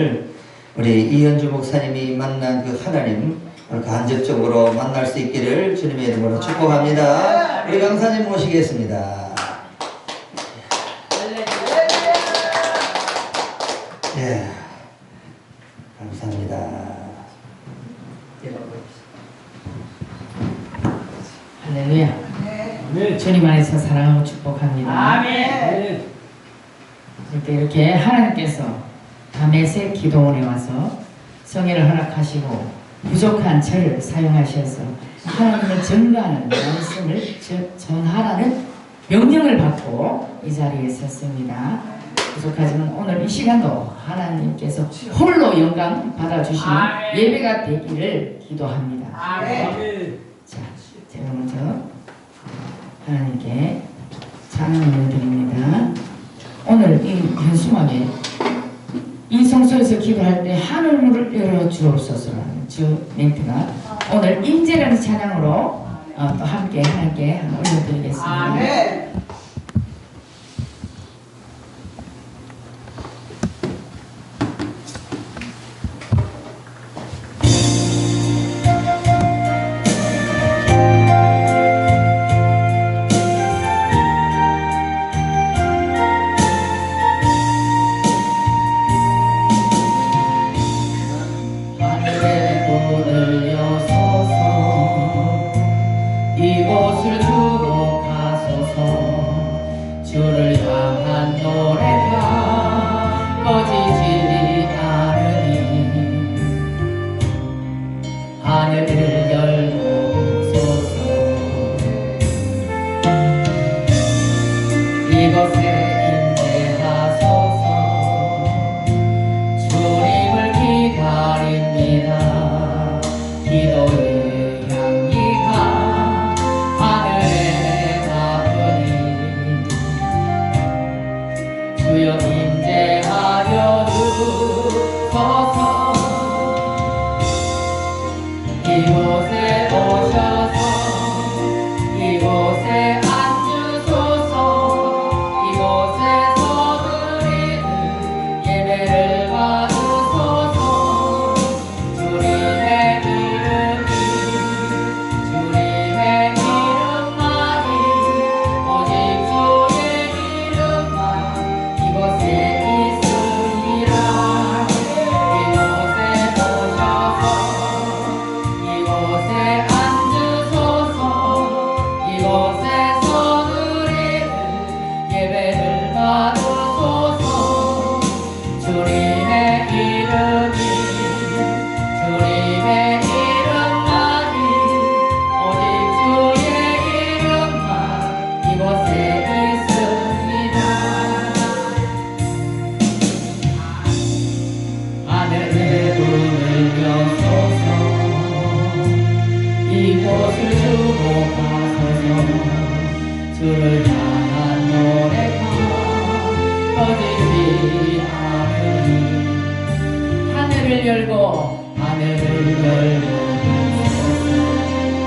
오늘 우리 이현주 목사님이 만난 그 하나님 간접적으로 만날 수 있기를 주님의 이름으로 축복합니다. 우리 강사님 모시겠습니다. 예, 감사합니다. 할렐루야. 네. 주님 안에서 사랑하고 축복합니다. 아멘. 이렇게 하나님께서 다메섹 기도원에 와서 성회를 허락하시고 부족한 저를 사용하셔서 하나님을 증거하는 말씀을 전하라는 명령을 받고 이 자리에 섰습니다. 부족하지만 오늘 이 시간도 하나님께서 홀로 영광 받아주시는 예배가 되기를 기도합니다. 자, 제가 먼저 하나님께 찬양을 드립니다. 오늘 이 현수막에 이 성소에서 기도할 때 하늘문을 열어 주옵소서라는 저 멘트가 오늘 임재라는 찬양으로 또 함께 하나님께 올려드리겠습니다. 이곳을 주고 가소서. 주를 향한 노래가 꺼지지 않으니 하늘을 열고소서. 이곳에 임재하소서. 주님을 기다립니다. 기도의 주여 임재하여 주소서. 이곳에 오셔서 이곳에 앉으소서. 이곳에서 드리는 예배를 받으소서. 주님의 이름이 주님의 이름만이 오직 주의 이름만 이곳에 있으리라. 이곳에 오셔서 이곳에 앉으소서. 이곳에서 드리는 예배를 받으소서. 주님의 이름이 주님의 이름만이 오직 주의 이름만 이곳에 있습니다. 하늘의 문을 여소서. 이곳을 주고 가소서. 주를 향한 노래가 꺼지지 않으니 하늘을 열고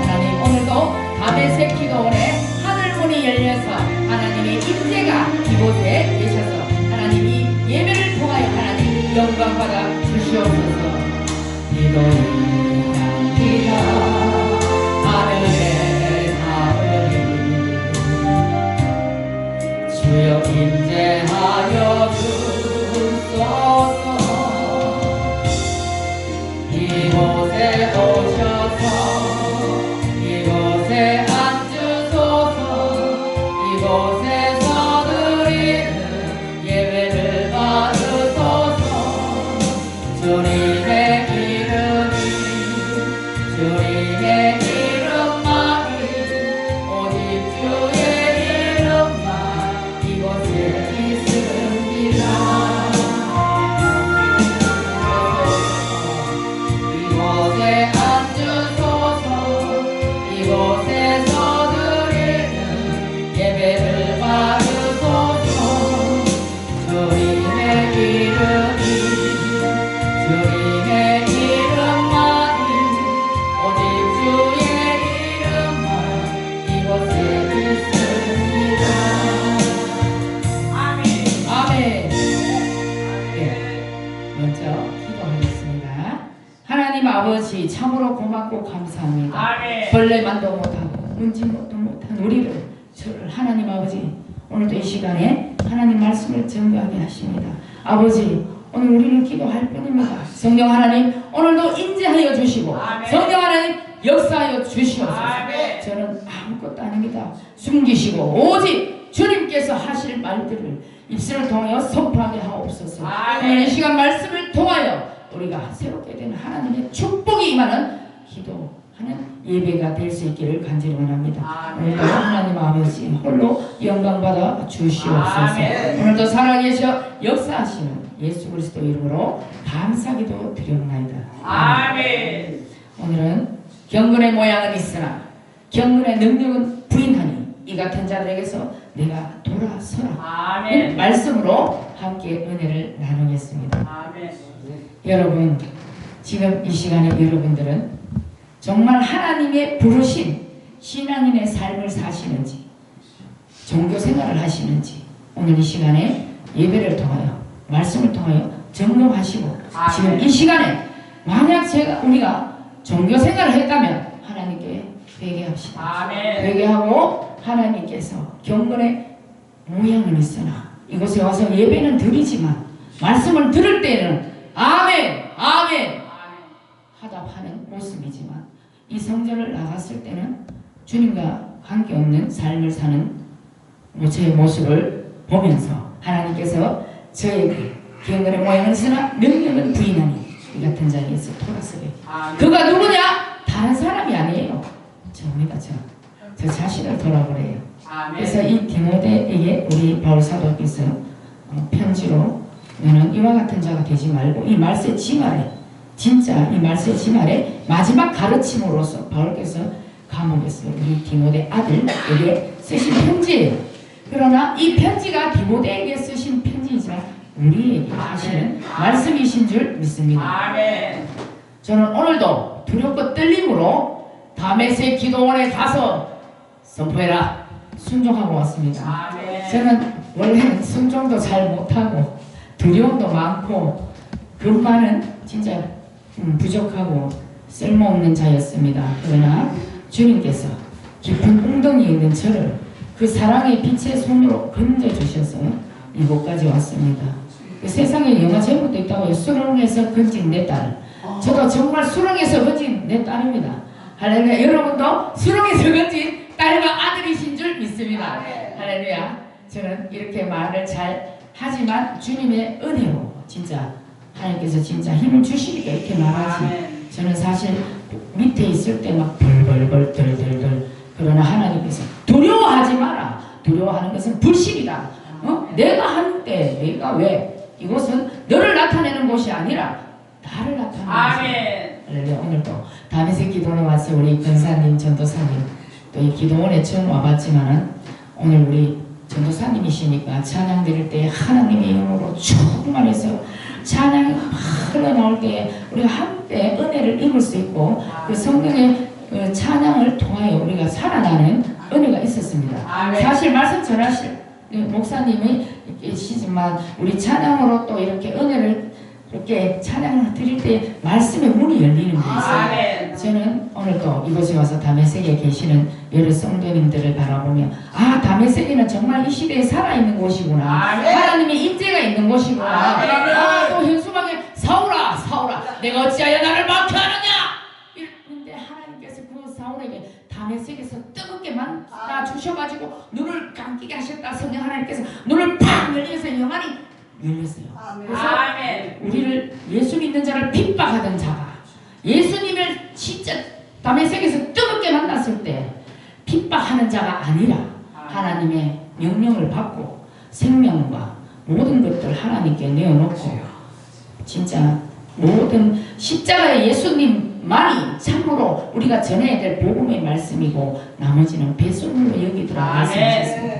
하나님 오늘도 다메섹 기도원에 하늘문이 열려서 하나님의 임재가 이곳에 계셔서 하나님이 예배를 통하여 하나님 영광 받아 주시옵소서. 기도합니다. 하늘에 닿으니 주여 임재하여 주소서. 이곳에 오셔서 이곳에 앉으소서. 이곳에서 드리는 예배를 받으소서. 주님의 이름이 주님의 이름만이 오직 주의 이름만 이곳에 있습니다. 이곳에 앉으소서. 이곳에서 드리는 예배를 받으소서. 주님의 이름이 주님의 기도하겠습니다. 하나님 아버지 참으로 고맙고 감사합니다. 아멘. 벌레만도 못하고 문진도 못한 우리를 저를 하나님 아버지 오늘도 이 시간에 하나님 말씀을 증거하게 하십니다. 아버지 오늘 우리는 기도할 뿐입니다. 성령 하나님 오늘도 인재하여 주시고 아멘. 성령 하나님 역사하여 주시옵소서. 아멘. 저는 아무것도 아닙니다. 숨기시고 오직 주님께서 하실 말들을 입술을 통하여 선포하게 하옵소서. 아멘. 오늘 이 시간 말씀을 통하여 우리가 새롭게 된 하나님의 축복이 임하는 기도하는 예배가 될 수 있기를 간절히 원합니다. 아멘. 오늘도 하나님 아버지 홀로 영광받아 주시옵소서. 아멘. 오늘도 살아계셔 역사하시는 예수 그리스도 이름으로 감사기도 드리옵나이다. 아멘. 오늘은 경건의 모양은 있으나 경건의 능력은 부인하니 이 같은 자들에게서 내가 돌아서라. 아멘. 말씀으로 함께 은혜를 나누겠습니다. 아멘. 여러분 지금 이 시간에 여러분들은 정말 하나님의 부르신 신앙인의 삶을 사시는지 종교 생활을 하시는지 오늘 이 시간에 예배를 통하여 말씀을 통하여 점검하시고 아멘. 지금 이 시간에 만약 우리가 종교 생활을 했다면 하나님께 회개합시다. 아멘. 회개하고 하나님께서 경건의 모양은 있으나 이곳에 와서 예배는 드리지만 말씀을 들을 때는 아멘 아멘 하답하는 모습이지만 이 성전을 나갔을 때는 주님과 관계없는 삶을 사는 저의 모습을 보면서 하나님께서 저에게 경건의 모양은 있으나 능력은 부인하니 이 같은 자에게서 돌아서게. 아멘. 그가 누구냐? 다른 사람이 아니에요. 저입니다. 저 자신을 돌아보래요. 아멘. 그래서 이 디모데에게 우리 바울 사도께서 편지로 너는 이와 같은 자가 되지 말고 이 말세 지말에 진짜 이 말세 지말에 마지막 가르침으로서 바울께서 감옥에서 우리 디모데 아들에게 쓰신 편지예요. 그러나 이 편지가 디모데에게 쓰신 편지이지만 우리에게 하시는 말씀이신 줄 믿습니다. 아멘. 저는 오늘도 두렵고 떨림으로 다메섹 기도원에 가서 선포해라 순종하고 왔습니다. 아멘. 저는 원래는 순종도 잘 못하고 두려움도 많고 근만은 진짜 부족하고 쓸모없는 자였습니다. 그러나 주님께서 깊은 웅덩이에 있는 저를 그 사랑의 빛의 손으로 건져주셔서 이곳까지 왔습니다. 그 세상에 영화 제목도 있다고요. 수렁에서 건진 내 딸. 저도 정말 수렁에서 건진 내 딸입니다. 할렐루야. 여러분도 수렁에서 건진 딸과 아들이신 줄 믿습니다. 할렐루야. 저는 이렇게 말을 잘 하지만 주님의 은혜로 진짜 하나님께서 진짜 힘을 주시니까 이렇게 말하지. 아멘. 저는 사실 밑에 있을 때 막 벌벌벌 덜덜덜 그러나 하나님께서 두려워하지 마라. 두려워하는 것은 불신이다. 내가 하는데 내가 왜 이곳은 너를 나타내는 곳이 아니라 나를 나타내는 곳이다. 아멘. 할렐루야. 오늘도 다메섹 기도원에 와서 우리 권사님 전도사님 또 이 기도원에 처음 와봤지만은 오늘 우리 전도사님이시니까 찬양 드릴 때 하나님의 영으로 충만해서 찬양이 막 흘러나올 때 우리가 한때 은혜를 입을 수 있고 그 성경의 찬양을 통하여 우리가 살아나는 은혜가 있었습니다. 아멘. 사실 말씀 전하실 목사님이 계시지만 우리 찬양으로 또 이렇게 은혜를 이렇게 찬양을 드릴 때 말씀의 문이 열리는 분이 있어요. 아멘. 저는 오늘도 이곳에 와서 다메섹에 계시는 여러 성도님들을 바라보며 아 다메섹에는 정말 이 시대에 살아있는 곳이구나. 아멘. 하나님의 인재가 있는 곳이구나. 아멘. 또 현수막에 사울아 사울아 내가 어찌하여 나를 막혀하느냐 이랬는데 하나님께서 그 사울에게 다메섹에서 뜨겁게 만나 주셔가지고 눈을 감기게 하셨다. 성령 하나님께서 눈을 팍 열려서 영안이 열렸어요. 그래서 아멘. 우리를 예수 믿는 자를 핍박하던 자가 예수님을 진짜 다메섹에서 뜨겁게 만났을 때 핍박하는 자가 아니라 하나님의 명령을 받고 생명과 모든 것들 하나님께 내어놓고 진짜 모든 십자가의 예수님만이 참으로 우리가 전해야 될 복음의 말씀이고 나머지는 배설물로 여기더라 말씀하셨습니다.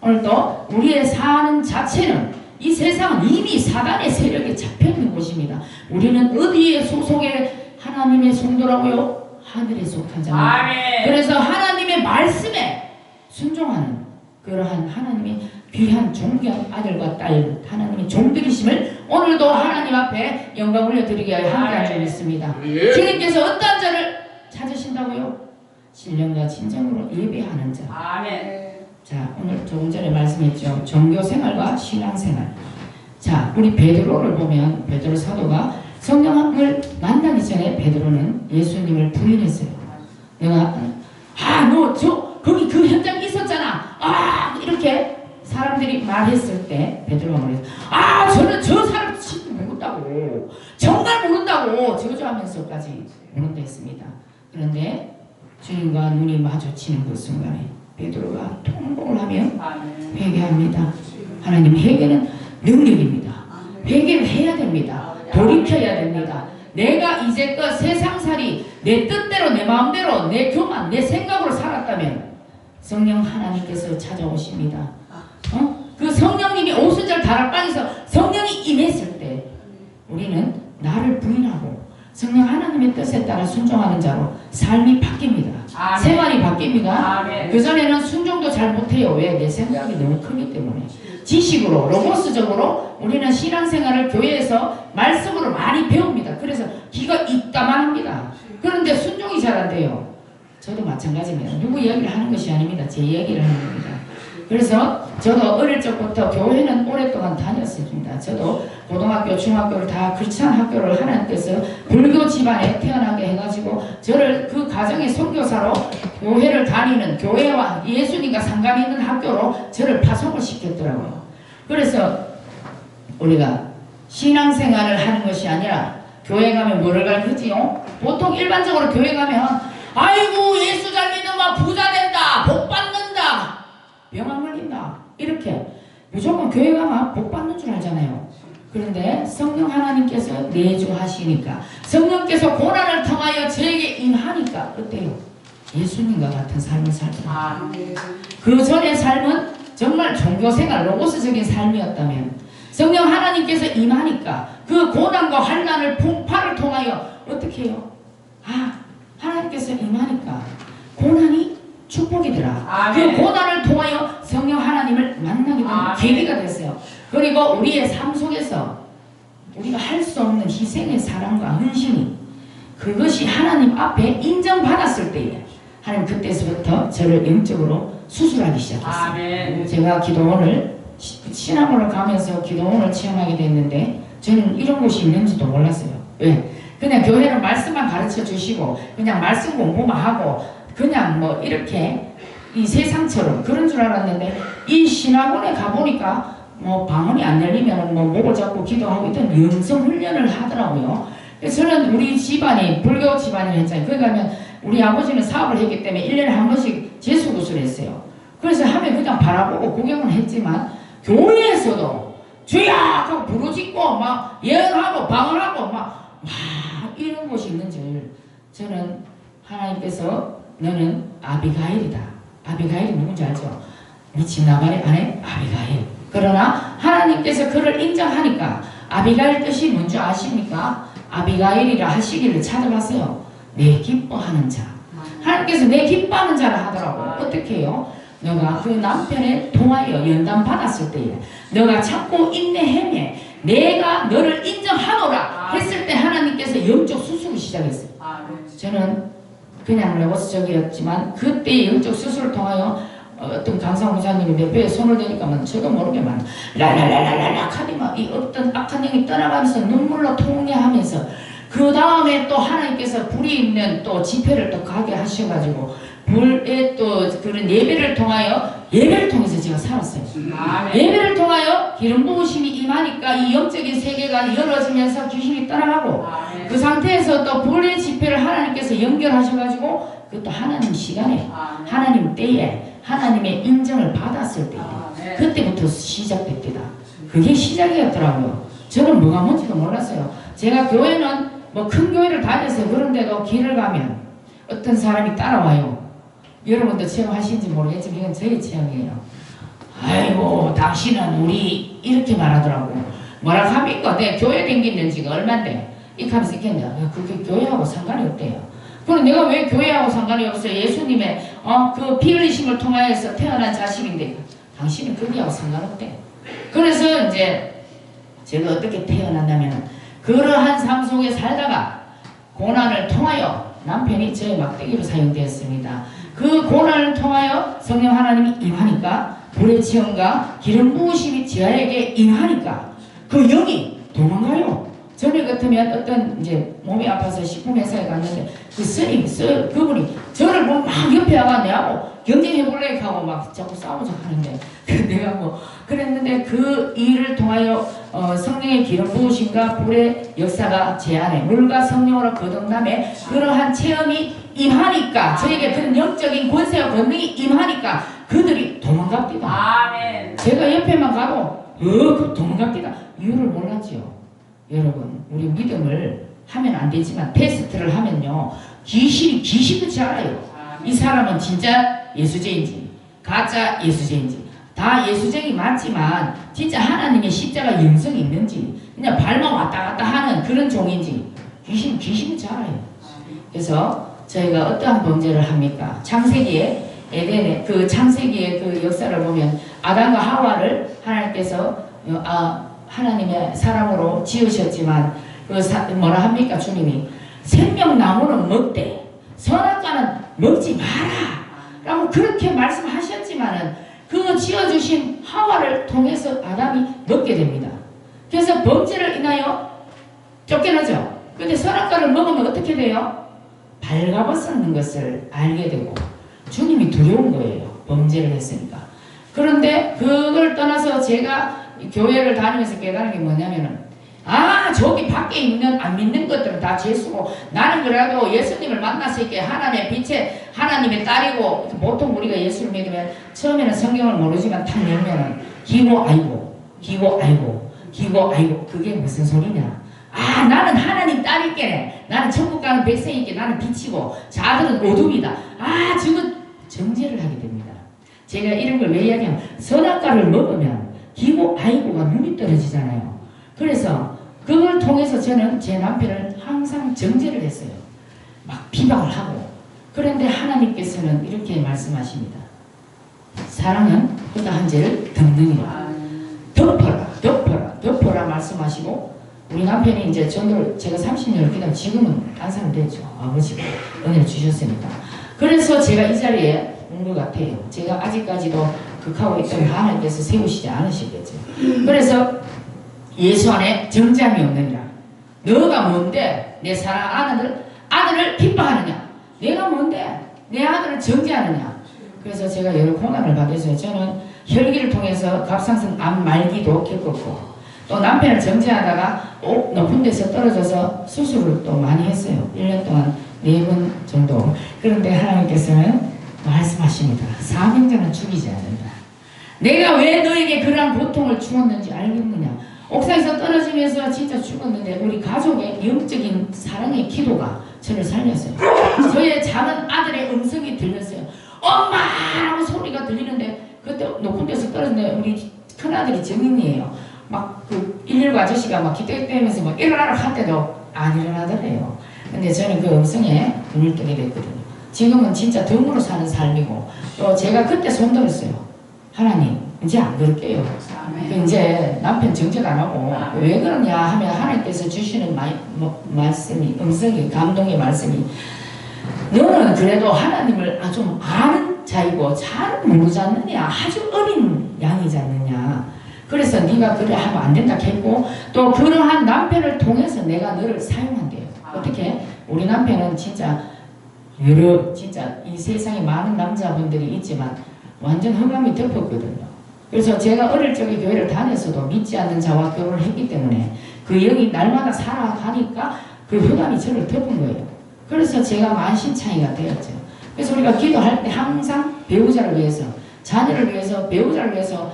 오늘도 우리의 사는 자체는 이 세상은 이미 사단의 세력에 잡혀있는 곳입니다. 우리는 어디에 소속의 하나님의 성도라고요? 하늘에 속한 자입니다. 그래서 하나님의 말씀에 순종하는 그러한 하나님의 귀한 존귀한 아들과 딸 하나님의 종들이심을 오늘도 하나님 앞에 영광 올려드리기 위하여 함께한 줄 믿습니다. 주님께서 어떤 자를 찾으신다고요? 신령과 진정으로 예배하는 자. 아멘. 자, 오늘 조금 전에 말씀했죠. 종교생활과 신앙생활. 자, 우리 베드로를 보면 베드로 사도가 성령을 만나기 전에 베드로는 예수님을 부인했어요. 내가 너 거기 그 현장 있었잖아. 이렇게 사람들이 말했을 때 베드로가 말했어. 저는 저 사람 진짜 모른다고. 정말 모른다고. 저주하면서까지 모른다 했습니다. 그런데 주님과 눈이 마주치는 그 순간에 베드로가 통곡을 하며 회개합니다. 하나님, 회개는 능력입니다. 회개를 해야 됩니다. 돌이켜야 됩니다. 내가 이제껏 세상살이 내 뜻대로 내 마음대로 내 교만 내 생각으로 살았다면 성령 하나님께서 찾아오십니다. 그 성령님이 오순절 다락방에서 성령이 임했을 때 우리는 나를 부인하고 성령 하나님의 뜻에 따라 순종하는 자로 삶이 바뀝니다. 아멘. 생활이 바뀝니다. 아멘. 그전에는 순종도 잘 못해요. 왜? 내 생각이 너무 크기 때문에. 지식으로 로고스적으로 우리는 신앙생활을 교회에서 말씀으로 많이 배웁니다. 그래서 귀가 입다만합니다. 그런데 순종이 잘 안 돼요. 저도 마찬가지입니다. 누구 이야기를 하는 것이 아닙니다. 제 이야기를 하는 겁니다. 그래서 저도 어릴 적부터 교회는 오랫동안 다녔습니다. 저도 고등학교, 중학교를 다 크리스찬 학교를 하나님께서 불교 집안에 태어나게 해가지고 저를 그 가정의 선교사로 교회를 다니는 교회와 예수님과 상관이 있는 학교로 저를 파송을 시켰더라고요. 그래서 우리가 신앙생활을 하는 것이 아니라 교회 가면 뭐를 가르치지요? 보통 일반적으로 교회 가면 아이고 예수 잘 믿으면 부자 된다, 복 받는다, 병 안 걸린다, 이렇게 무조건 교회 가면 복 받는 줄 알잖아요. 그런데 성령 하나님께서 내주하시니까 성령께서 고난을 통하여 저에게 임하니까 어때요? 예수님과 같은 삶을 살더라. 그 전의 삶은 정말 종교생활 로고스적인 삶이었다면 성령 하나님께서 임하니까 그 고난과 환난을 풍파를 통하여 어떻게 해요? 하나님께서 임하니까 고난이 축복이더라. 그 고난을 통하여 성령 하나님을 만나게 되는 계기가 됐어요. 그리고 우리의 삶 속에서 우리가 할 수 없는 희생의 사랑과 헌신이 그것이 하나님 앞에 인정받았을 때에 하나님 그때서부터 저를 영적으로 수술하기 시작했어요. 아멘. 제가 기도원을 신학원을 가면서 기도원을 체험하게 됐는데 저는 이런 곳이 있는지도 몰랐어요. 왜? 그냥 교회는 말씀만 가르쳐 주시고 그냥 말씀 공부만 하고 그냥 뭐 이렇게 이 세상처럼 그런 줄 알았는데 이 신학원에 가보니까 뭐 방언이 안 열리면 뭐 목을 잡고 기도하고 있던 영성 훈련을 하더라고요. 그래서 저는 우리 집안이 불교 집안이었잖아요. 거기 가면 우리 아버지는 사업을 했기 때문에 1년에 한 번씩 재수구슬을 했어요. 그래서 하면 그냥 바라보고 구경은 했지만 교회에서도 주야 하고 부르짖고 막 예언하고 방언하고 막 이런 곳이 있는 줄 저는 하나님께서 너는 아비가일이다. 아비가일이 누군지 알죠? 미친 나발의 아내 아비가일. 그러나 하나님께서 그를 인정하니까 아비가일 뜻이 뭔지 아십니까? 아비가일이라 하시기를 찾아봤어요. 내 기뻐하는 자. 하나님께서 내 기뻐하는 자를 하더라고. 어떻게 해요? 너가 그 남편에 통하여 연단 받았을 때에 너가 참고 인내해매 내가 너를 인정하노라 했을 때 하나님께서 영적 수술을 시작했어요. 저는 그냥 로고스적이었지만 그때 영적 수술을 통하여 어떤 강사 목사님이 내 배에 손을 대니까 저도 모르게 막 랄랄랄랄랄 하니만 이 어떤 악한 영이 떠나가면서 눈물로 통해하면서 그 다음에 또 하나님께서 불이 있는 또 집회를 또 가게 하셔가지고 불에 또 그런 예배를 통해서 제가 살았어요. 예배를 통하여 기름 부으심이 임하니까 이 영적인 세계가 열어지면서 귀신이 떠나가고 그 상태에서 또 불의 집회를 하나님께서 연결하셔가지고 그것도 하나님 시간에 하나님 때에 하나님의 인정을 받았을 때 그때부터 시작됐다. 그게 시작이었더라고요. 저는 뭐가 뭔지도 몰랐어요. 제가 교회는 뭐 큰 교회를 다녔어요. 그런데도 길을 가면 어떤 사람이 따라와요. 여러분도 체험하신지 모르겠지만 이건 저의 체험이에요. 아이고 당신은 우리 이렇게 말하더라고. 뭐라 합니까? 내 교회 댕기는 지가 얼만데 이렇게 하면서 있겠냐. 그게 교회하고 상관이 없대요. 그럼 내가 왜 교회하고 상관이 없어요? 예수님의 그 피 흘리심을 통하여서 태어난 자식인데 당신은 거기하고 상관없대. 그래서 이제 제가 어떻게 태어났냐면 그러한 삶 속에 살다가 고난을 통하여 남편이 저의 막대기로 사용되었습니다. 그 고난을 통하여 성령 하나님이 임하니까 불의 체험과 기름 부으심이 저에게 임하니까 그 영이 도망가요. 전에 같으면 어떤 이제 몸이 아파서 식품회사에 갔는데 그 스님, 그분이 저를 보면 막 옆에 와가 내하고 경쟁해볼래 하고 막 자꾸 싸우자 하는데 내가 뭐 그랬는데 그 일을 통하여 성령의 기름 부으심과 불의 역사가 제 안에 물과 성령으로 거듭남에 그러한 체험이 임하니까 저에게 그런 영적인 권세와 권능이 임하니까 그들이 도망갑니다. 아멘. 제가 옆에만 가도 그 도망갑니다. 이유를 몰랐지요. 여러분 우리 믿음을 하면 안 되지만 테스트를 하면요 귀신이 귀신같이 알아요. 이 사람은 진짜 예수제인지 가짜 예수제인지 다 예수쟁이 맞지만 진짜 하나님의 십자가 영성이 있는지 그냥 발만 왔다 갔다 하는 그런 종인지 귀신같이 알아요. 그래서 저희가 어떠한 범죄를 합니까? 창세기에 에덴의 그 창세기의 그 역사를 보면 아담과 하와를 하나님께서 하나님의 사람으로 지으셨지만 뭐라 합니까? 주님이 생명나무는 먹되 선악과는 먹지 마라 라고 그렇게 말씀하셨지만은 그 지어주신 하와를 통해서 아담이 먹게 됩니다. 그래서 범죄를 인하여 쫓겨나죠. 근데 선악과를 먹으면 어떻게 돼요? 발가벗는 것을 알게 되고 주님이 두려운 거예요. 범죄를 했으니까. 그런데 그걸 떠나서 제가 교회를 다니면서 깨달은 게 뭐냐면은 저기 밖에 있는 안 믿는 것들은 다 죄수고 나는 그래도 예수님을 만나서 이렇게 하나님의 빛에 하나님의 딸이고 보통 우리가 예수를 믿으면 처음에는 성경을 모르지만 탁 열면은 기고 아이고 그게 무슨 소리냐. 나는 하나님 딸이겠네. 나는 천국 가는 백성이겠네. 나는 빛이고 자들은 어둠이다. 저건 정죄를 하게 됩니다. 제가 이런 걸 왜 이야기하면 선악과를 먹으면 기고 아이고가 눈이 떨어지잖아요. 그래서 그걸 통해서 저는 제 남편을 항상 정죄를 했어요. 막 비방을 하고. 그런데 하나님께서는 이렇게 말씀하십니다. 사랑은 허다한 죄를 덮느니라. 덮어라 말씀하시고 우리 남편이 이제 전도를 제가 30년을 기다리고 지금은 딴 사람 됐죠. 아버지가 은혜를 주셨으니까. 그래서 제가 이 자리에 온 것 같아요. 제가 아직까지도 극하고 있다면 하나님께서 세우시지 않으시겠죠. 그래서 예수 안에 정죄함이 없느니라. 너가 뭔데 내 사랑 아들을 핍박하느냐. 내가 뭔데 내 아들을 정죄하느냐. 그래서 제가 여러 고난을 받았어요. 저는 혈기를 통해서 갑상선 암 말기도 겪었고 또 남편을 정죄하다가 높은 데서 떨어져서 수술을 또 많이 했어요. 1년 동안 4번 정도. 그런데 하나님께서는 말씀하십니다. 사명자는 죽이지 않는다. 내가 왜 너에게 그러한 고통을 주었는지 알겠느냐. 옥상에서 떨어지면서 진짜 죽었는데 우리 가족의 영적인 사랑의 기도가 저를 살렸어요. 저의 작은 아들의 음성이 들렸어요. 엄마! 라고 소리가 들리는데 그때 높은 데서 떨어졌는데 우리 큰아들이 정인이에요. 막 그 119 아저씨가 막 기대면서 막 일어나라 할 때도 안 일어나더래요. 근데 저는 그 음성에 눈을 뜨게 됐거든요. 지금은 진짜 덤으로 사는 삶이고 또 제가 그때 손들었어요. 하나님 이제 안 그럴게요. 이제 남편 정죄도 안 하고 왜 그러냐 하면 하나님께서 주시는 말씀이 음성이 감동의 말씀이 너는 그래도 하나님을 좀 아는 자이고 잘 모르지 않느냐. 아주 어린 양이지 않느냐. 그래서 네가 그래 하면 안 된다 했고 또 그러한 남편을 통해서 내가 너를 사용한대요. 어떻게? 우리 남편은 진짜 진짜 이 세상에 많은 남자분들이 있지만 완전 흑암이 덮었거든요. 그래서 제가 어릴 적에 교회를 다녔어도 믿지 않는 자와 결혼을 했기 때문에 그 영이 날마다 살아가니까 그 흑암이 저를 덮은 거예요. 그래서 제가 만신창이가 되었죠. 그래서 우리가 기도할 때 항상 배우자를 위해서 자녀를 위해서 배우자를 위해서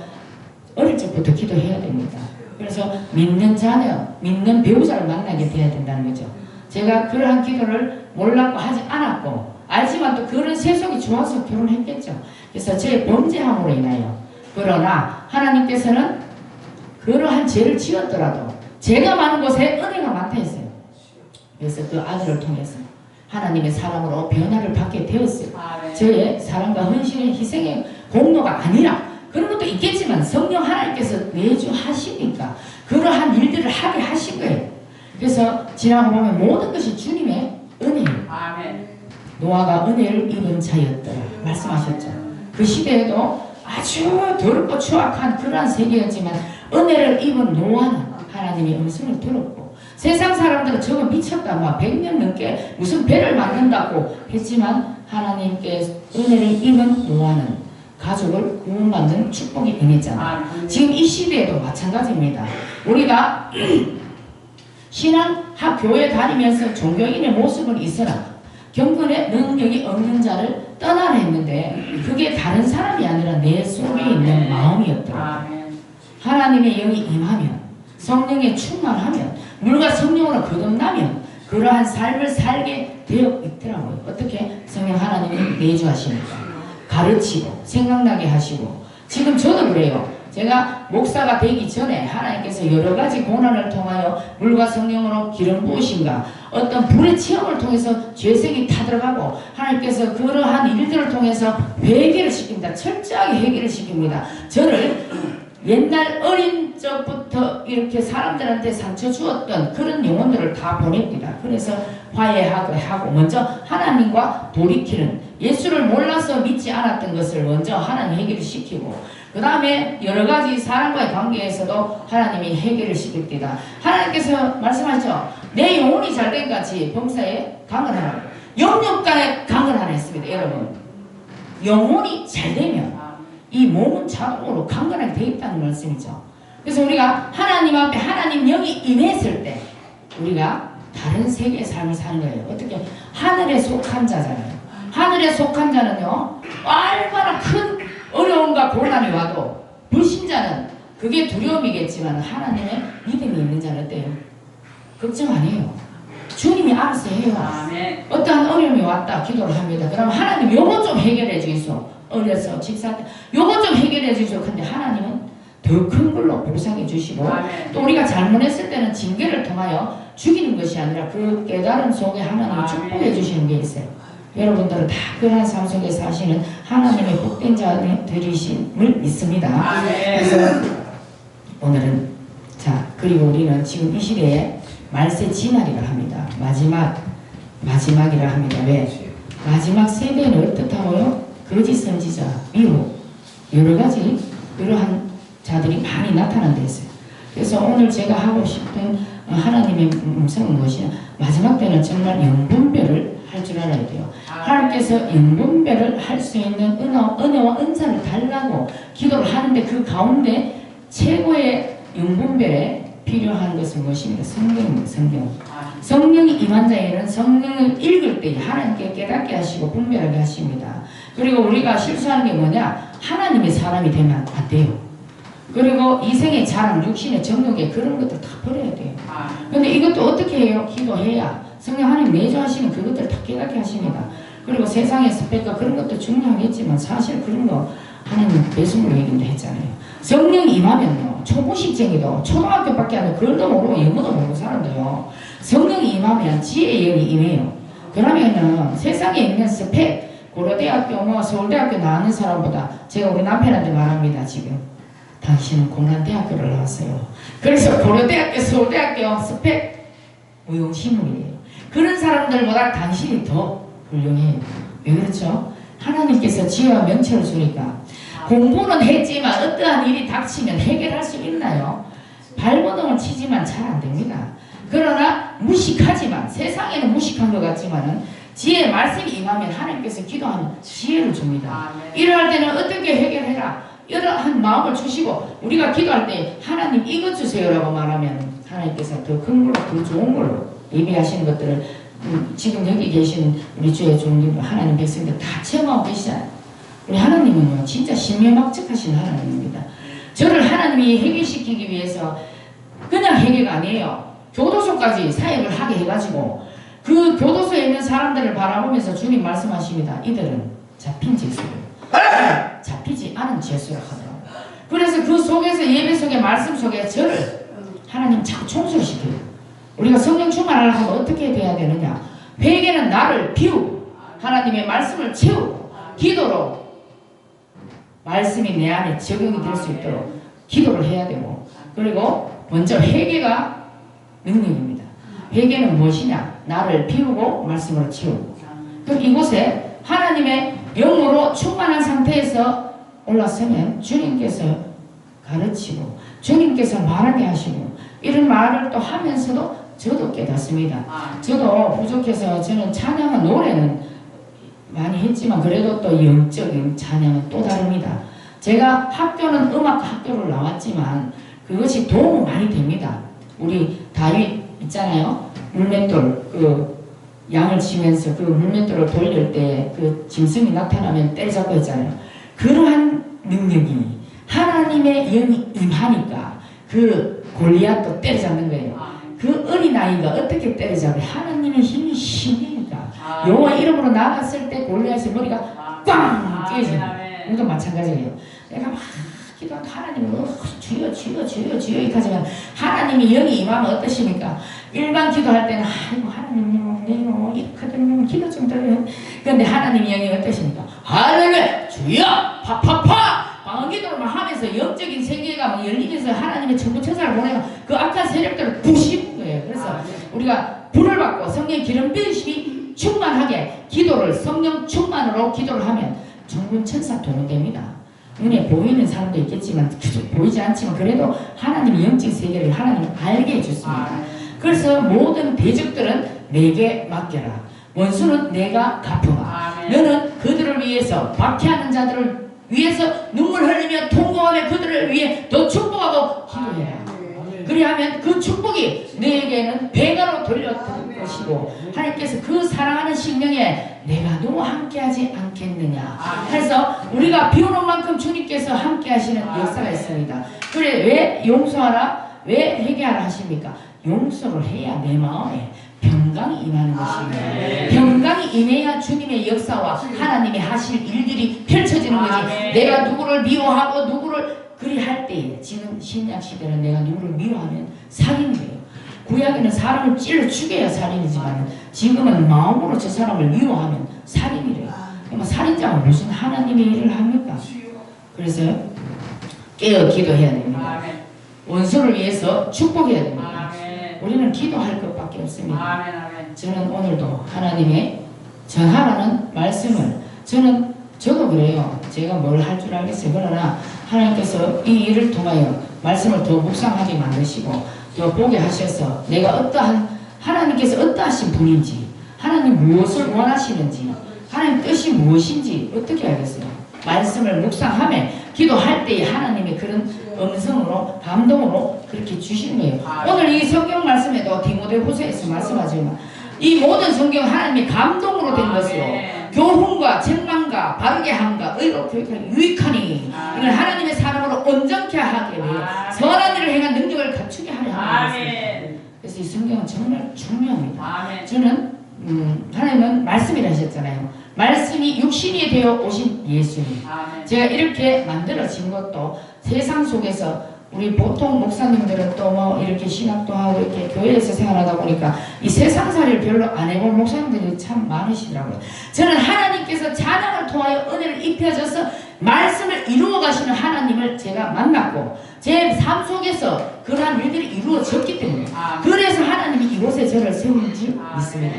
어릴 적부터 기도해야 됩니다. 그래서 믿는 자녀, 믿는 배우자를 만나게 돼야 된다는 거죠. 제가 그러한 기도를 몰랐고 하지 않았고 알지만 또 그런 세속이 좋아서 결혼했겠죠. 그래서 제 범죄함으로 인하여 그러나 하나님께서는 그러한 죄를 지었더라도 죄가 많은 곳에 은혜가 많다 했어요. 그래서 그 아들을 통해서 하나님의 사랑으로 변화를 받게 되었어요. 저의 사랑과 헌신의 희생의 공로가 아니라 그런 것도 있겠지만 성령 하나님께서 내주하시니까 그러한 일들을 하게 하신 거예요. 그래서 지나고 보면 모든 것이 주님의 은혜예요. 아멘. 노아가 은혜를 입은 자였더라 말씀하셨죠. 그 시대에도 아주 더럽고 추악한 그러한 세계였지만 은혜를 입은 노아는 하나님의 음성을 들었고 세상 사람들은 저거 미쳤다 막 100년 넘게 무슨 배를 만든다고 했지만 하나님께 은혜를 입은 노아는 가족을 구원받는 축복이 임했잖아요. 지금 이 시대에도 마찬가지입니다. 우리가 신앙 교회 다니면서 종교인의 모습은 있으나 경건의 능력이 없는 자를 떠나라 했는데 그게 다른 사람이 아니라 내 속에 있는 마음이었더라고요. 하나님의 영이 임하면 성령에 충만하면 물과 성령으로 거듭나면 그러한 삶을 살게 되어 있더라고요. 어떻게? 성령 하나님이 내주하시니까 가르치고 생각나게 하시고 지금 저도 그래요. 제가 목사가 되기 전에 하나님께서 여러 가지 고난을 통하여 물과 성령으로 기름 부으신가 어떤 불의 체험을 통해서 죄성이 타들어가고 하나님께서 그러한 일들을 통해서 회개를 시킵니다. 철저하게 회개를 시킵니다. 저를 옛날 어린 적부터 이렇게 사람들한테 상처 주었던 그런 영혼들을 다 보냅니다. 그래서 화해하고 먼저 하나님과 돌이키는 예수를 몰라서 믿지 않았던 것을 먼저 하나님 해결을 시키고 그 다음에 여러 가지 사람과의 관계에서도 하나님이 해결을 시킵니다. 하나님께서 말씀하셨죠. 내 영혼이 잘된 같이 범사에 강건하라. 영육간에 강건하라 했습니다. 여러분 영혼이 잘되면 이 몸은 자동으로 강건하게 되어 있다는 말씀이죠. 그래서 우리가 하나님 앞에 하나님 영이 임했을 때 우리가 다른 세계의 삶을 사는 거예요. 어떻게? 하늘에 속한 자잖아요. 하늘에 속한 자는요 얼마나 큰 어려움과 고난이 와도 불신자는 그게 두려움이겠지만 하나님의 믿음이 있는 자는 어때요? 걱정 안 해요. 주님이 알아서 해요. 아멘. 어떠한 어려움이 왔다 기도를 합니다. 그럼 하나님 요거 좀 해결해 주겠소. 어려서 직사할 때 요거 좀 해결해 주시오. 근데 하나님은 더 큰 걸로 보상해 주시고 아멘. 또 우리가 잘못했을 때는 징계를 통하여 죽이는 것이 아니라 그 깨달음 속에 하나님이 축복해 주시는 게 있어요. 여러분들은 다 그러한 삶 속에 사시는 하나님의 복된 자들이심을 믿습니다. 아멘. 그래서 오늘은 자 그리고 우리는 지금 이 시대에 말세 진날이라 합니다. 마지막이라 합니다. 왜? 마지막 세대는 어떻다고요? 거짓 선지자, 미혹 여러 가지 그러한 자들이 많이 나타난다 했어요. 그래서 오늘 제가 하고 싶은 하나님의 음성은 무엇이냐? 마지막 때는 정말 영분별을 할 줄 알아야 돼요. 하나님께서 영분별을 할 수 있는 은혜와 은사를 달라고 기도를 하는데 그 가운데 최고의 영분별에 필요한 것은 무엇입니까? 성경입니다. 성경. 성령이 임한 자에는 성령을 읽을 때 하나님께 깨닫게 하시고 분별하게 하십니다. 그리고 우리가 실수하는 게 뭐냐? 하나님의 사람이 되면 안 돼요. 그리고 이생의 자랑, 육신의 정욕에 그런 것들 다 버려야 돼요. 근데 이것도 어떻게 해요? 기도해야 성령 하나님 내주하시는 그것들 다 깨닫게 하십니다. 그리고 세상의 스펙과 그런 것도 중요하겠지만 사실 그런 거 하나님 배송으로 얘기도 했잖아요. 성령이 임하면요 초무식쟁이도 초등학교밖에 안 돼 글도 모르고 영어도 모르고 사람도요 성령이 임하면 지혜의 영이 임해요. 그러면은 세상에 있는 스펙 고려대학교 뭐 서울대학교 나오는 사람보다 제가 우리 남편한테 말합니다. 지금 당신은 공란대학교를 나왔어요. 그래서 고려대학교 서울대학교 스펙 무용신물이에요. 그런 사람들보다 당신이 더 훌륭해요. 왜 그렇죠? 하나님께서 지혜와 명철을 주니까 공부는 했지만 어떠한 일이 닥치면 해결할 수 있나요? 발버둥을 치지만 잘 안 됩니다. 그러나 무식하지만 세상에는 무식한 것 같지만은 지혜의 말씀이 임하면 하나님께서 기도하면 지혜를 줍니다. 이러할 때는 어떻게 해결해라 이러한 마음을 주시고 우리가 기도할 때 하나님 이것 주세요라고 말하면 하나님께서 더 큰 걸로 더 좋은 걸로 예비하시는 것들을 지금 여기 계신 우리 주의 종들 하나님 백성들 다 체험하고 계시잖아요. 우리 하나님은요 진짜 신묘막측하신 하나님입니다. 저를 하나님이 해결시키기 위해서 그냥 해결가 아니에요. 교도소까지 사역을 하게 해가지고 그 교도소에 있는 사람들을 바라보면서 주님 말씀하십니다. 이들은 잡힌 죄수를 잡히지 않은 죄수라 하더라고요. 그래서 그 속에서 예배 속에 말씀 속에 저를 하나님 자꾸 청소시켜요. 우리가 성령 충만을 하면 어떻게 돼야 되느냐? 회개는 나를 비우고 하나님의 말씀을 채우고 기도로 말씀이 내 안에 적용이 될 수 있도록 기도를 해야 되고, 그리고 먼저 회개가 능력입니다. 회개는 무엇이냐? 나를 비우고 말씀으로 채우고. 그럼 이곳에 하나님의 영으로 충만한 상태에서 올라서면 주님께서 가르치고 주님께서 말하게 하시고, 이런 말을 또 하면서도 저도 깨닫습니다. 저도 부족해서 저는 찬양은 노래는 많이 했지만 그래도 또 영적인 찬양은 또 다릅니다. 제가 학교는 음악 학교를 나왔지만 그것이 도움 많이 됩니다. 우리 다윗 있잖아요. 물맷돌 그 양을 치면서 그 물맷돌을 돌릴 때 그 짐승이 나타나면 때려잡고 했잖아요. 그러한 능력이 하나님의 영이 임하니까 그 골리앗도 때려잡는 거예요. 그 어린아이가 어떻게 때려잡아요? 하나님의 힘이 심하니까. 여호와 이름으로 나갔을 때 골리앗의 머리가 꽝 깨져요. 이것도 마찬가지예요. 내가 막 기도하면 하나님은 주여 주여 주여 주여 이렇게 하지만 하나님이 영이 임하면 어떠십니까? 일반 기도할 때는 아이고 하나님 내가 이렇게 하더니 기도 좀 들어요. 그런데 하나님의 영이 어떠십니까? 할렐루야 주여 파파파 방언기도를 하면서 영적인 세계가 막 열리면서 하나님의 천부천사를 보내면 그 악한 세력들을 부시는 거예요. 그래서 우리가 불을 받고 성령의 기름 부으심이 충만하게 기도를 성령 충만으로 기도를 하면 천군천사 동원됩니다. 눈에 보이는 사람도 있겠지만 보이지 않지만 그래도 하나님의 영적 세계를 하나님 알게 해줬습니다. 그래서 모든 대적들은 내게 맡겨라. 원수는 내가 갚으마. 너는 그들을 위해서 박해하는 자들을 위해서 눈물 흘리며 통곡하며 그들을 위해 더 축복하고 기도해라. 그리하면 그 축복이 너에게는 배가로 돌려드릴 것이고 하나님께서 그 사랑하는 심령에 내가 너와 함께하지 않겠느냐. 그래서 우리가 비오는 만큼 주님께서 함께하시는 역사가 있습니다. 그래 왜 용서하라? 왜 회개하라 하십니까? 용서를 해야 내 마음에 평강이 임하는 것입니다. 평강이 임해야 주님의 역사와 하나님이 하실 일들이 펼쳐지는 거지. 내가 누구를 미워하고 누구를 그리 할 때에 지금 신약 시대는 내가 누구를 미워하면 살인이에요. 구약에는 사람을 찔러 죽여야 살인이지만 지금은 마음으로 저 사람을 미워하면 살인이래요. 그러면 살인자가 무슨 하나님의 일을 합니까? 그래서 깨어 기도해야 됩니다. 원수를 위해서 축복해야 됩니다. 우리는 기도할 것밖에 없습니다. 저는 오늘도 하나님의 전하라는 말씀을 저도 그래요. 제가 뭘 할 줄 알겠어요. 그러나 하나님께서 이 일을 통하여 말씀을 더 묵상하게 만드시고 더 보게 하셔서 내가 어떠한 하나님께서 어떠하신 분인지 하나님 무엇을 원하시는지 하나님 뜻이 무엇인지 어떻게 알겠어요? 말씀을 묵상하며 기도할 때에 하나님의 그런 음성으로 감동으로 그렇게 주시는 거예요. 오늘 이 성경 말씀에도 디모데후서에서 말씀하지만 이 모든 성경 하나님의 감동으로 된 것으로 교훈과 책망과 바르게 함과 의로 교육하니 유익하니 이건 하나님의 사람으로 온전케 하게 위해 선한 일을 행한 능력을 갖추게 하려 하는 것입니다. 그래서 이 성경은 정말 중요합니다. 저는 하나님은 말씀이라 하셨잖아요. 말씀이 육신이 되어 오신 예수님. 제가 이렇게 만들어진 것도 세상 속에서 우리 보통 목사님들은 또 뭐 이렇게 신학도 하고 이렇게 교회에서 생활하다 보니까 이 세상살이를 별로 안 해본 목사님들이 참 많으시더라고요. 저는 하나님께서 찬양을 통하여 은혜를 입혀줘서 말씀을 이루어 가시는 하나님을 제가 만났고 제 삶 속에서 그러한 일들이 이루어졌기 때문에 그래서 하나님이 이곳에 저를 세운 줄 믿습니다.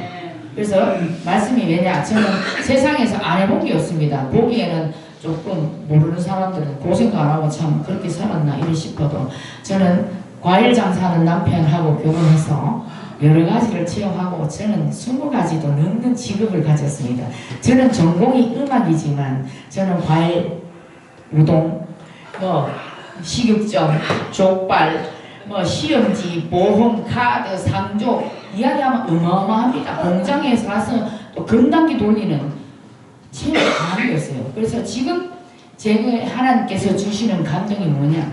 그래서 말씀이 왜냐? 저는 세상에서 안 해본 게 없습니다. 보기에는 조금 모르는 사람들은 고생도 안 하고 참 그렇게 살았나 이래 싶어도 저는 과일 장사하는 남편하고 결혼해서 여러 가지를 체험하고 저는 20가지도 넘는 직업을 가졌습니다. 저는 전공이 음악이지만 저는 과일, 우동, 식육점, 족발, 시험지, 보험, 카드, 상조 이야기하면 어마어마합니다. 공장에서 가서 또 금단기 돌리는 체험 감이었어요. 그래서 지금 제게 하나님께서 주시는 감동이 뭐냐?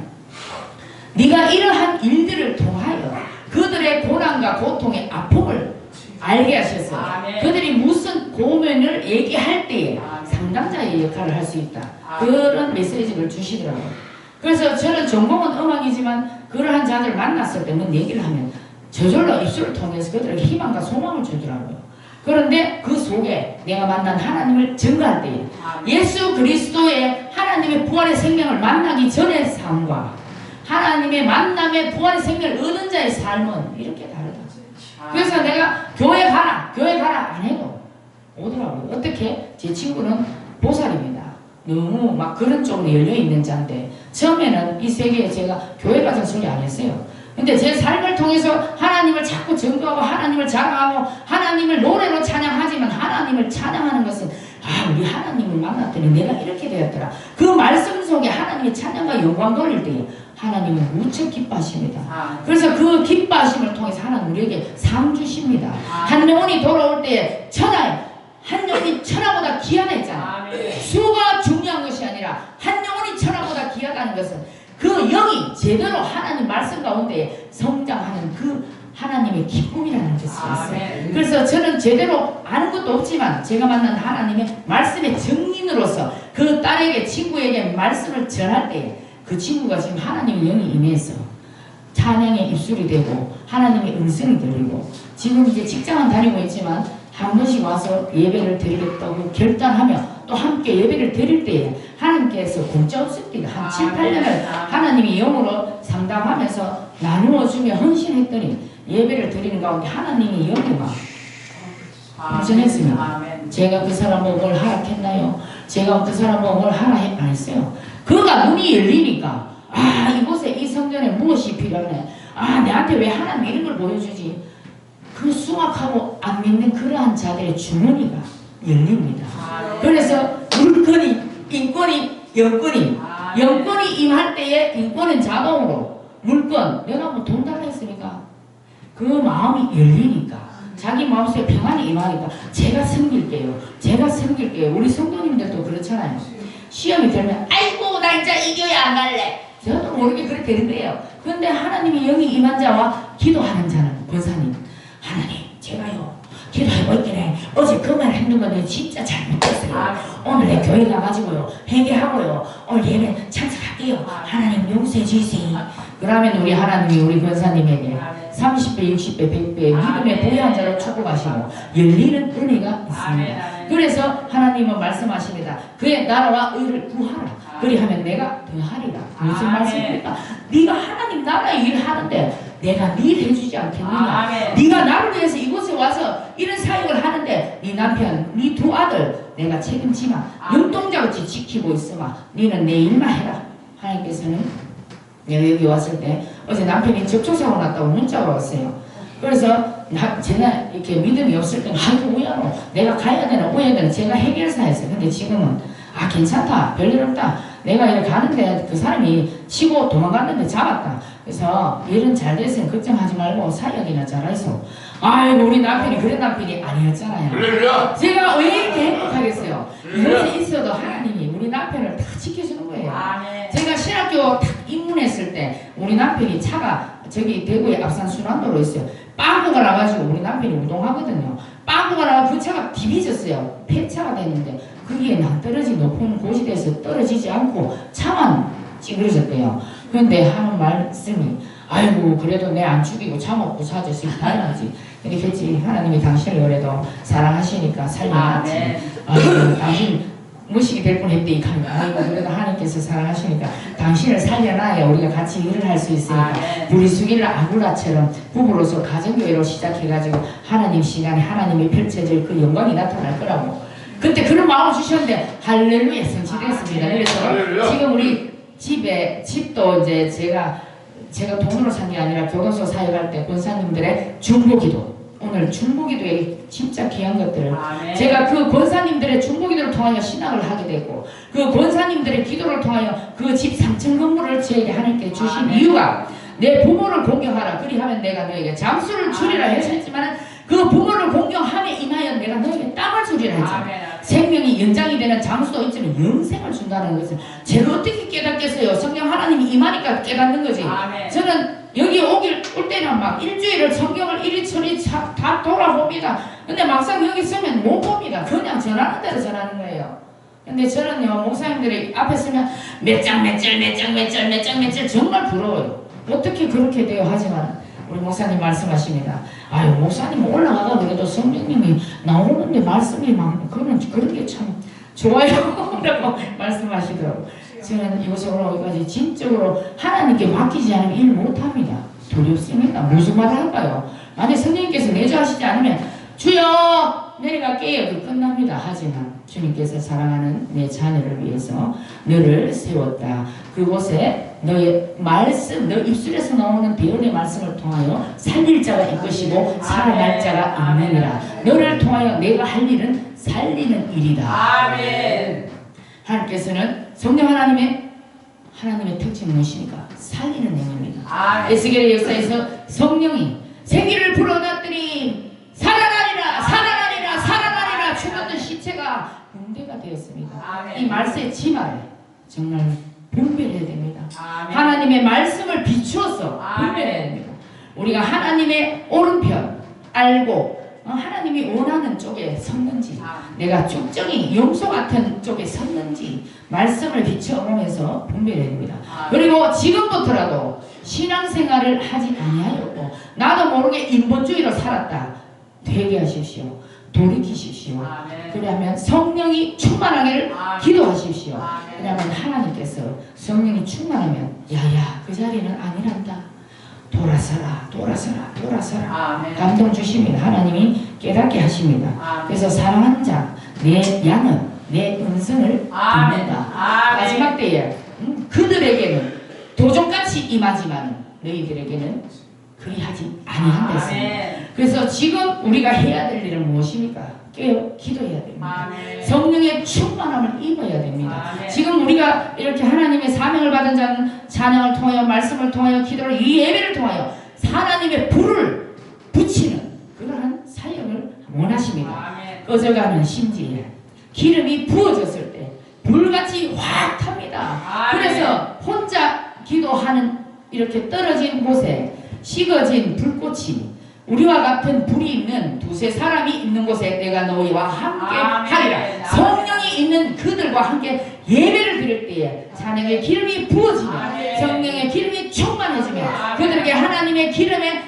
네가 이러한 일들을 통하여 그들의 고난과 고통의 아픔을 알게 하셔서 그들이 무슨 고민을 얘기할 때에 상담자의 역할을 할 수 있다. 그런 메시지를 주시더라고요. 그래서 저는 전공은 음악이지만 그러한 자들을 만났을 때 뭔 얘기를 하면 저절로 입술을 통해서 그들에게 희망과 소망을 주더라고요. 그런데 그 속에 내가 만난 하나님을 증거할 때에 예수 그리스도의 하나님의 부활의 생명을 만나기 전의 삶과 하나님의 만남의 부활의 생명을 얻은 자의 삶은 이렇게 다르다. 그래서 내가 교회 가라 안 해도 오더라고요. 어떻게? 제 친구는 보살입니다. 너무 막 그런 쪽으로 열려있는 자인데 처음에는 이 세계에 제가 교회 가자는 소리 안 했어요. 근데 제 삶을 통해서 하나님을 자꾸 증거하고 하나님을 자랑하고 하나님을 노래로 찬양하지만 하나님을 찬양하는 것은 우리 하나님을 만났더니 내가 이렇게 되었더라. 그 말씀 속에 하나님의 찬양과 영광 돌릴 때 하나님은 무척 기뻐하십니다. 그래서 그 기뻐하심을 통해서 하나님 우리에게 상 주십니다. 한 영혼이 돌아올 때 한 영혼이 천하보다 귀하다 했잖아. 수가 중요한 것이 아니라 한 영혼이 천하보다 귀하다는 것은 그 영이 제대로 하나님 말씀 가운데 성장하는 그 하나님의 기쁨이라는 것이 있어요. 그래서 저는 제대로 아는 것도 없지만 제가 만난 하나님의 말씀의 증인으로서 그 딸에게 친구에게 말씀을 전할 때 그 친구가 지금 하나님의 영이 임해서 찬양의 입술이 되고 하나님의 음성이 들리고 지금 이제 직장은 다니고 있지만 한 번씩 와서 예배를 드리겠다고 결단하며 또 함께 예배를 드릴 때에 하나님께서 공짜 없습니다. 한 7, 8년을 하나님이 영으로 상담하면서 나누어주며 헌신했더니 예배를 드리는 가운데 하나님이 영이 막 헌신했습니다. 제가 그 사람을 뭘 하락했나요? 제가 그 사람을 뭘 하라 안 했어요. 그가 눈이 열리니까 이곳에 이 성전에 무엇이 필요하네. 내한테 왜 하나님 이런 걸 보여주지? 그 수확하고 안 믿는 그러한 자들의 주머니가 열립니다. 그래서 물건이, 인권이, 영권이 임할 때에 인권은 자동으로 물건, 내가 뭐 돈 달라 했으니까 그 마음이 열리니까 자기 마음속에 평안이 임하니까 제가 섬길게요. 우리 성도님들도 그렇잖아요. 시험이 들면 아이고 나 이제 이 교회 안 갈래. 저도 모르게 그렇게 되는 거예요. 그런데 하나님의 영이 임한 자와 기도하는 자는 권사님, 하나님 제가요 기도해볼 때는 어제 그 말 했는 건 진짜 잘못했어요. 오늘 내 교회 가가지고요 회개하고요 오늘 예배 참석할게요. 하나님 용서해 주세요. 그러면 우리 하나님이 우리 권사님에게 30배, 60배, 100배 믿음의 부유한 자로 축복하시고 열리는 은혜가 있습니다. 그래서 하나님은 말씀하십니다. 그의 나라와 의를 구하라. 그리하면 내가 더하리라. 무슨 말씀입니까? 네가 하나님 나라의 일을 하는데 내가 네 일 해주지 않겠느냐. 네가 나를 위해서 이곳에 와서 이런 사역을 하는데 네 남편, 네 두 아들 내가 책임지마. 눈동자같이 지키고 있으마. 너는 내 일만 해라. 하나님께서는 내가 여기 왔을 때 어제 남편이 접촉사고 났다고 문자가 왔어요. 그래서 제가 이렇게 믿음이 없을 때는 우야로 내가 가야 되나 오야 되나 제가 해결사였어요. 근데 지금은 괜찮다 별일 없다. 내가 이렇게 가는데 그 사람이 치고 도망갔는데 잡았다. 그래서 일은 잘 됐으면 걱정하지 말고 사역이나 잘해서 아이고 우리 남편이 그런 남편이 아니었잖아요. 제가 왜 이렇게 행복하겠어요. 이것이 있어도 하나님이 우리 남편을 다 지켜주는 거예요. 제가 신학교 딱 입문했을 때 우리 남편이 차가 저기 대구의 앞산 순환도로 있어요. 빵꾸가 나가지고 우리 남편이 우동하거든요. 빵꾸가 나가 그 차가 디비졌어요. 폐차가 됐는데 거기에 낭떠러지 높은 곳이 돼서 떨어지지 않고 차만 찌그러졌대요. 그런데 하는 말씀이 아이고 그래도 내 안 죽이고 차 먹고 사줘서 다행이지. 이렇게 했지. 하나님이 당신을 그래도 사랑하시니까 살려놨지. 아이고 당신 무식이 될 뻔했대 이 칸이. 아이고 그래도 하나님께서 사랑하시니까 당신을 살려놔야 우리가 같이 일을 할 수 있으니까 브리스길라 아굴라처럼 부부로서 가정교회로 시작해가지고 하나님 시간에 하나님이 펼쳐질 그 영광이 나타날 거라고 그때 그런 마음을 주셨는데 할렐루야 성취됐습니다. 그래서 지금 우리 집도 이제 제가 돈으로 산 게 아니라 교도소 사역할 때 권사님들의 중보기도 오늘 중보기도에 진짜 귀한 것들을 제가 그 권사님들의 중보기도를 통하여 신학을 하게 되고 그 권사님들의 기도를 통하여 그 집 3층 건물을 저에게 하나님께 주신 이유가 내 부모를 공경하라. 그리하면 내가 너에게 장수를 주리라 했지만 그 부모를 공경함에 임하여 내가 너에게 땅을 주리라 했잖아. 생명이 연장이 되는 장수도 있지만 영생을 준다는 것을 제가 어떻게 깨닫겠어요. 성령 하나님이 임하니까 깨닫는 거지. 저는 여기 올 때는 막 일주일을 성경을 이리저리 다 돌아봅니다. 근데 막상 여기 서면 못 봅니다. 그냥 전하는 대로 전하는 거예요. 근데 저는요 목사님들이 앞에 서면 몇 장 정말 부러워요. 어떻게 그렇게 돼요 하지만 우리 목사님 말씀하십니다. 아유 목사님 올라가가 그래도 성령님이 나오는데 말씀이 그런 게 참 좋아요 라고 말씀하시더라고요. 저는 이곳으로 오기까지 진적으로 하나님께 맡기지 않으면 일 못합니다. 두렵습니다. 무슨 말을 할까요? 만약 성령님께서 내주하시지 않으면 주여 내려갈게요. 그 끝납니다. 하지만 주님께서 사랑하는 내 자녀를 위해서 너를 세웠다. 그곳에 너의 말씀, 너 입술에서 나오는 대언의 말씀을 통하여 살릴 자가 있것이고 살아날 자가 있느니라. 너를 통하여 내가 할 일은 살리는 일이다. 아멘. 하나님께서는 성령 하나님의 특징이 무엇입니까? 살리는 영입니다. 아멘. 에스겔의 역사에서 성령이 생기를 불어넣더니 살아나리라 살아나리라 살아나리라 죽었던 시체가 붕대가 되었습니다. 아멘. 이 말씀의 지말에 정말 분별해야 됩니다. 아멘. 하나님의 말씀을 비추어서 아멘. 분별해야 됩니다. 우리가 하나님의 오른편 알고 하나님이 원하는 쪽에 섰는지 내가 쭉정이 용소 같은 쪽에 섰는지 말씀을 비춰보면서 분별해야 됩니다. 그리고 지금부터라도 신앙생활을 하지 아니하였고 나도 모르게 인본주의로 살았다. 회개하십시오. 돌이키십시오. 그러면 성령이 충만하기를 기도하십시오. 그러면 하나님께서 성령이 충만하면 야야 그 자리는 아니란다. 돌아서라 돌아서라 돌아서라. 아멘. 감동 주십니다. 하나님이 깨닫게 하십니다. 아멘. 그래서 사랑하는 자 내 양은 내 음성을 아멘. 듣는다. 아멘. 마지막 때에 그들에게는 도적같이 임하지만 너희들에게는 그리하지 아니한다 했습니다. 아멘. 그래서 지금 우리가 해야 될 일은 무엇입니까? 깨어 기도해야 됩니다. 아멘. 성령의 충만함을 입어야 됩니다. 아멘. 지금 우리가 이렇게 하나님의 사명을 받은 자는 찬양을 통하여 말씀을 통하여 기도를 이 예배를 통하여 하나님의 불을 붙이는 그러한 사역을 원하십니다. 아멘. 꺼져가는 심지에 기름이 부어졌을 때 불같이 확 탑니다. 아멘. 그래서 혼자 기도하는 이렇게 떨어진 곳에 식어진 불꽃이 우리와 같은 불이 있는 두세 사람이 있는 곳에 내가 너희와 함께 아멘. 하리라. 아멘. 성령이 있는 그들과 함께 예배를 드릴 때에 찬양의 기름이 부어지며 아멘. 성령의 기름이 충만해지며 아멘. 그들에게 하나님의 기름에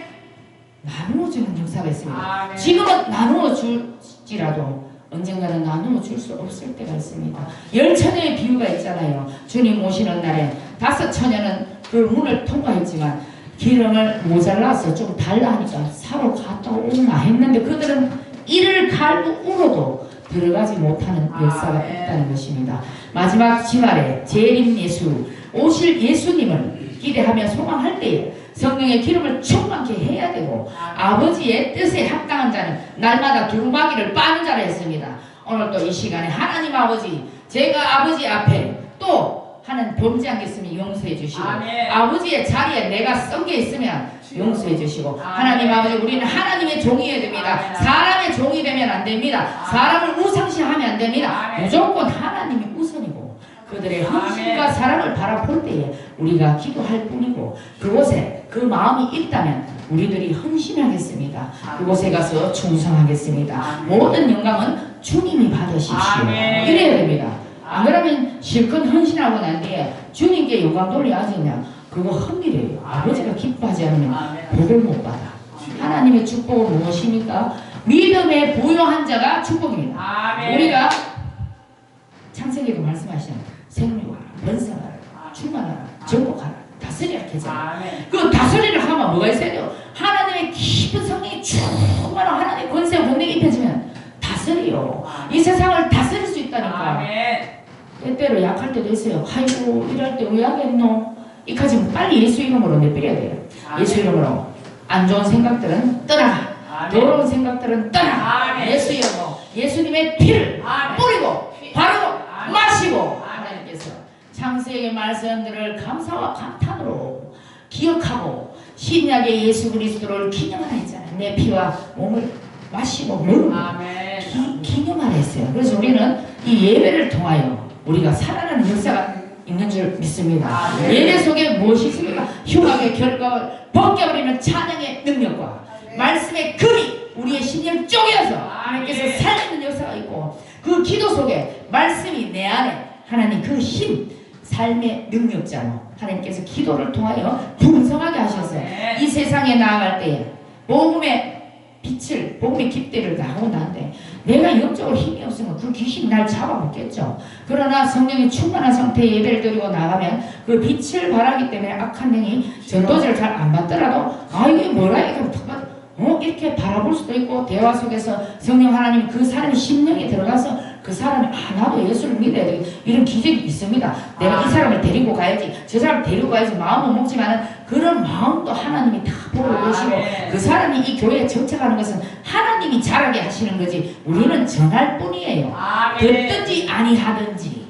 나누어주는 역사가 있습니다. 아멘. 지금은 나누어 줄지라도 언젠가는 나누어 줄 수 없을 때가 있습니다. 10처녀의 비유가 있잖아요. 주님 오시는 날에 5처녀는 그 문을 통과했지만 기름을 모자라서 좀 달라 하니까 사러 갔다 오나 했는데 그들은 이를 갈고 울어도 들어가지 못하는 역사가 아멘. 있다는 것입니다. 마지막 지말에 재림 예수 오실 예수님을 기대하며 소망할 때에 성령의 기름을 충만케 해야 되고 아버지의 뜻에 합당한 자는 날마다 두루마기를 빠는 자라 했습니다. 오늘 또 이 시간에 하나님 아버지 제가 아버지 앞에 또 하는 범죄한 게 있으면 용서해 주시고 아멘. 아버지의 자리에 내가 썬 게 있으면 용서해 주시고 아멘. 하나님 아버지 우리는 하나님의 종이어야 됩니다. 아멘. 사람의 종이 되면 안 됩니다. 사람을 우상시하면 안 됩니다. 아멘. 무조건 하나님이 우선이고 그들의 헌신과 아멘. 사랑을 바라볼 때에 우리가 기도할 뿐이고 그곳에 그 마음이 있다면 우리들이 헌신하겠습니다. 그곳에 가서 충성하겠습니다. 아멘. 모든 영광은 주님이 받으십시오. 아멘. 이래야 됩니다. 안 그러면 실컷 헌신하고 난 뒤에 주님께 영광 돌려야지냐 그거 헛일이에요. 아버지가 기뻐하지 않으면 아멘. 복을 못 받아. 하나님의 축복은 무엇입니까? 믿음에 부요한 자가 축복입니다. 아멘. 우리가 창세기도 말씀하시잖아요. 생육하라, 번성하라, 충만하라, 정복하라, 다스리라 했잖아요. 아멘. 그 다스리를 하면 뭐가 있어야 돼요? 하나님의 깊은 성령이 충만한 하나님의 권세와 권능이 입혀지면 다스려요. 이 세상을 다스릴 수 있다니까. 아멘. 때때로 약할 때도 있어요. 아이고 이럴 때 왜 하겠노? 이까지 빨리 예수 이름으로 내버려야 돼요. 아멘. 예수 이름으로 안 좋은 생각들은 떠나가. 아멘. 더러운 생각들은 떠나가. 아멘. 예수 이름으로 예수님의 피를 아멘. 뿌리고 바르고 아멘. 마시고 아멘. 하나님께서 창세기의 말씀들을 감사와 감탄으로 기억하고 신약의 예수 그리스도를 기념하라 했잖아요. 내 피와 몸을 마시고 먹으면 아멘. 기념하라 했어요. 그래서 우리는 이 예배를 통하여 우리가 살아나는 역사가 있는 줄 믿습니다. 아멘. 예배 속에 무엇이 있습니까? 흉악의 결과를 벗겨버리는 찬양의 능력과 말씀의 금이 우리의 심령을 쪼개서 하나님께서 살리는 역사가 있고 그 기도 속에 말씀이 내 안에 하나님 그 힘 삶의 능력자로 하나님께서 기도를 통하여 풍성하게 하셨어요. 이 세상에 나아갈 때에 복음의 빛을 복음의 깃대를 나고 나는데 내가 영적으로 힘이 없으면 그 귀신이 날 잡아먹겠죠. 그러나 성령이 충만한 상태의 예배를 드리고 나가면 그 빛을 발하기 때문에 악한 영이 전도제를 잘 안 받더라도 아 이게 뭐라 이렇게 바라볼 수도 있고 대화 속에서 성령 하나님 그 사람의 심령에 들어가서 그 사람이 나도 예수를 믿어야 돼 이런 기적이 있습니다. 내가 이 사람을 데리고 가야지 저 사람을 데리고 가야지 마음은 먹지만 그런 마음도 하나님이 다 보고 계시고 그 사람이 이 교회에 정착하는 것은 하나님이 잘하게 하시는 거지 우리는 전할 뿐이에요. 듣든지 아니하든지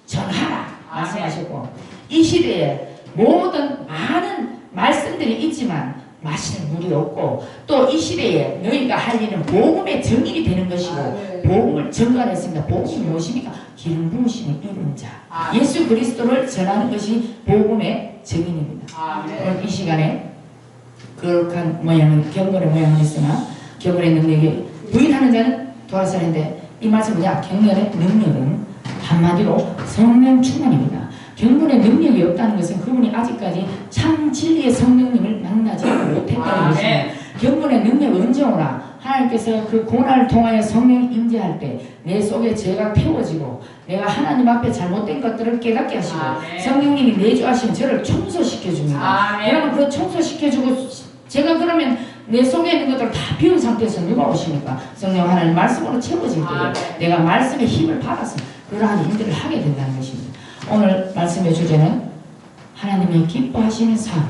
전하라 말씀하셨고 이 시대에 모든 많은 말씀들이 있지만 마시는 물이 없고 또 이 시대에 너희가 할 일은 복음의 증인이 되는 것이고 복음을 전가했습니다. 복음이 무엇입니까? 기름 부으심을 입은 자 예수 그리스도를 전하는 것이 복음의 증인입니다. 오늘 이 시간에 거룩한 모양은 경건의 모양은 있으나 경건의 능력이 부인하는 자는 돌아서는데 이 말씀은 경건의 능력은 한마디로 성령 충만입니다. 경건의 능력이 없다는 것은 그분이 아직까지 참 진리의 성령님을 만나지 못했다는 것입니다. 경건의 능력이 언제 오나 하나님께서 그 고난을 통하여 성령이 임재할 때 내 속에 죄가 태워지고 내가 하나님 앞에 잘못된 것들을 깨닫게 하시고 성령님이 내주하시면 저를 청소시켜줍니다. 그러면 그 청소시켜주고 제가 그러면 내 속에 있는 것들을 다 비운 상태에서 누가 오십니까? 성령 하나님 말씀으로 채워질 때 내가 말씀의 힘을 받아서 그러한 일들을 하게 된다는 것입니다. 오늘 말씀의 주제는 하나님이 기뻐하시는 삶.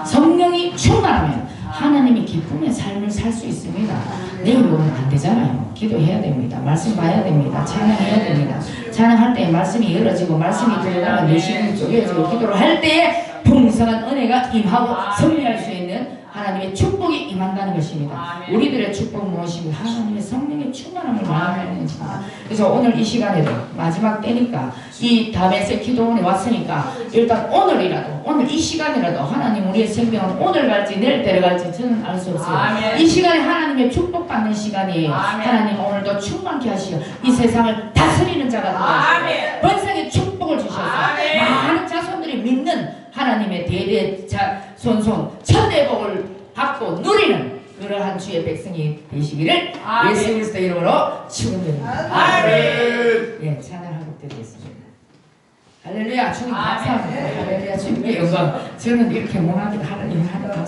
성령이 충만하면 하나님이 기쁨의 삶을 살 수 있습니다. 내일 오면 안 되잖아요. 기도해야 됩니다. 말씀 봐야 됩니다. 찬양해야 됩니다. 찬양할 때 말씀이 열어지고 말씀이 들어가면 내 심이 쪼개지고 기도를 할 때에 풍성한 은혜가 임하고 승리할 수 있는 하나님의 축복이 임한다는 것입니다. 우리들의 축복은 무엇입니까? 하나님의 성령의 충만함을 말하는 것입니다. 그래서 오늘 이 시간에도 마지막 때니까 이 다메섹 기도원에 왔으니까 일단 오늘이라도 오늘 이 시간이라도 하나님 우리의 생명은 오늘 갈지 내일 데려갈지 저는 알 수 없어요. 이 시간에 하나님의 축복받는 시간이에요. 하나님 오늘도 충만케 하시어 이 세상을 다스리는 자가 되어 번성의 축복을 주셔서 많은 자손들이 믿는 하나님의 대대손손 천대복을 받고 누리는 그러한 주의 백성이 되시기를 예수 그리스도 이름으로 축원드립니다. 예, 찬양하고 드리겠습니다. 할렐루야 주님 감사합니다. 할렐루야 주님의 영광. 저는 이렇게 못합니다. 하나님 감사합니다.